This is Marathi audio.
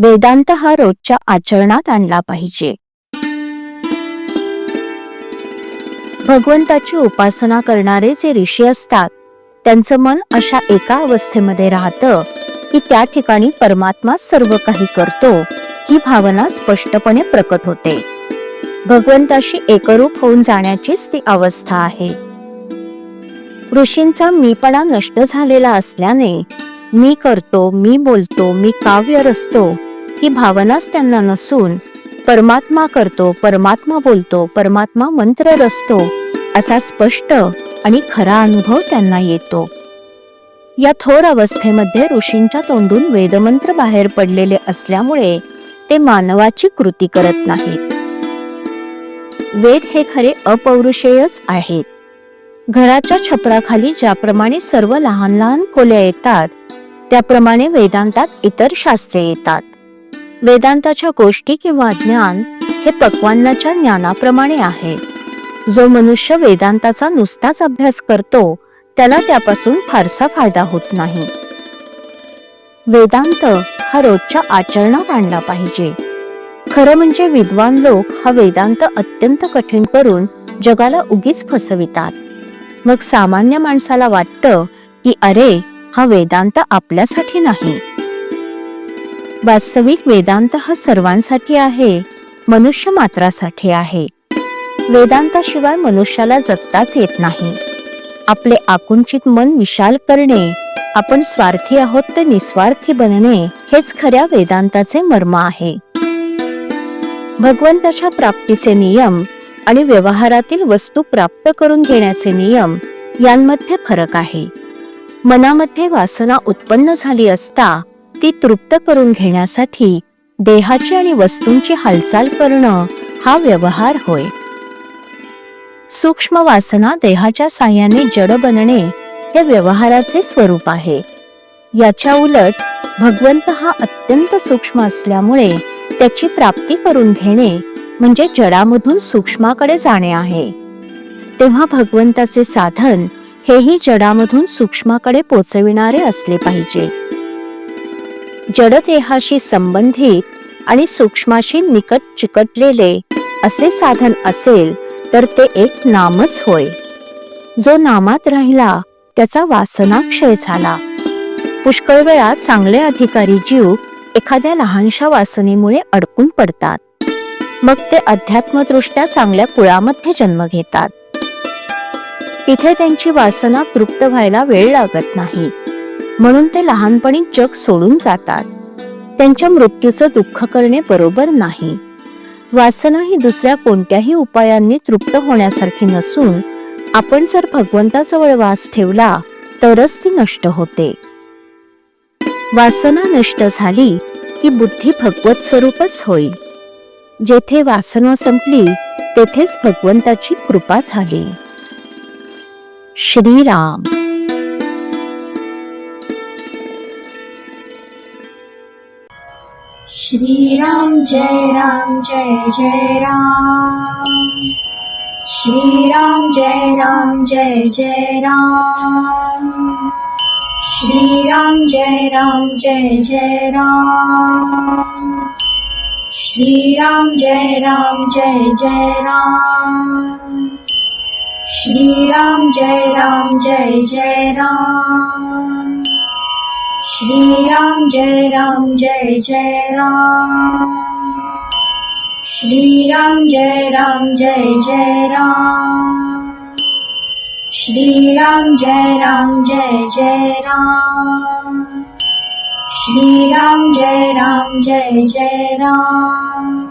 वेदांत हा रोजच्या आचरणात आणला पाहिजे. भगवंताची उपासना करणारे जे ऋषी असतात त्यांचं मन अशा एका अवस्थेमध्ये राहतं की त्या ठिकाणी परमात्मा सर्व काही करतो ही भावना स्पष्टपणे प्रकट होते. भगवंताशी एकरूप होऊन जाण्याचीच ती अवस्था आहे. ऋषींचा मीपणा नष्ट झालेला असल्याने मी करतो, मी बोलतो, मी काव्य रचतो ही भावनाच त्यांना नसून परमात्मा करतो, परमात्मा बोलतो, परमात्मा मंत्र रचतो असा स्पष्ट आणि खरा अनुभव त्यांना येतो. या थोर अवस्थेमध्ये ऋषींच्या तोंडून वेदमंत्र बाहेर पडलेले असल्यामुळे ते मानवाची कृती करत नाहीत. वेद हे खरे अपौरुषेयच आहेत. घराच्या छपराखाली ज्याप्रमाणे सर्व लहान लहान खोल्या येतात त्याप्रमाणे वेदांतात इतर शास्त्रे येतात. वेदांताच्या गोष्टी किंवा ज्ञान हे पक्वान्नाच्या ज्ञानाप्रमाणे आहे. जो मनुष्य वेदांताचा नुसताच अभ्यास करतो त्याला त्यापासून फारसा फायदा होत नाही. वेदांत हा रोजच्या आचरणात आणला पाहिजे. खरं म्हणजे विद्वान लोक हा वेदांत अत्यंत कठीण करून जगाला उगीच फसवितात. मग सामान्य माणसाला वाटतं की अरे हा वेदांत आपल्यासाठी नाही. वास्तविक वेदांत हा सर्वांसाठी आहे, मनुष्य मात्रासाठी आहे. वेदांताशिवाय मनुष्याला जगताच येत नाही. आपले आकुंचित मन विशाल करणे, आपण स्वार्थी आहोत ते निस्वार्थी बनणे हेच खऱ्या वेदांताचे मर्म आहे. भगवंताच्या प्राप्तीचे नियम आणि व्यवहारातील वस्तू प्राप्त करून घेण्याचे नियम यांमध्ये फरक आहे. मनामध्ये वासना उत्पन्न झाली असता ती तृप्त करून घेण्यासाठी देहाची आणि वस्तूंची हालचाल करणं हा व्यवहार होय. सूक्ष्म वासना देहाच्या साह्याने जड बनणे हे व्यवहाराचे स्वरूप आहे. याच्या उलट भगवंत हा अत्यंत सूक्ष्म असल्यामुळे त्याची प्राप्ती करून घेणे म्हणजे जडामधून सूक्ष्माकडे जाणे आहे. तेव्हा भगवंताचे साधन हेही जडामधून सूक्ष्माकडे पोचविणारे असले पाहिजे. जड देहाशी संबंधित आणि सूक्ष्माशी निकट चिकटलेले असे साधन असेल तर ते एक नामच होय. जो नामात राहिला त्याचा वासना क्षय झाला. पुष्कळ वेळा चांगले अधिकारी जीव एखाद्या लहानशा वासनेमुळे अडकून पडतात. मग ते अध्यात्मदृष्ट्या चांगल्या कुळामध्ये जन्म घेतात. तिथे त्यांची वासना तृप्त व्हायला वेळ लागत नाही, म्हणून ते लहानपणी जग सोडून जातात. त्यांच्या मृत्यूचं दुःख करणे बरोबर नाही. वासना ही दुसऱ्या कोणत्याही उपायांनी तृप्त होण्यासारखी नसून आपण जर भगवंताजवळ वास ठेवला तरच ती नष्ट होते. वासना नष्ट झाली की बुद्धी भगवत स्वरूपच होईल. जेथे वासना संपली तेथेच भगवंताची कृपा झाली. श्रीराम. श्रीराम जय राम जय जय राम. श्रीराम जय राम जय जय राम. श्रीराम जय राम जय जय राम. श्रीराम जय राम जय जय राम. श्रीराम जय राम जय जय राम. श्रीराम जय राम जय जय राम. श्रीराम जय राम जय जय राम. श्रीराम जय राम जय जय राम. श्रीराम जय राम जय जय राम.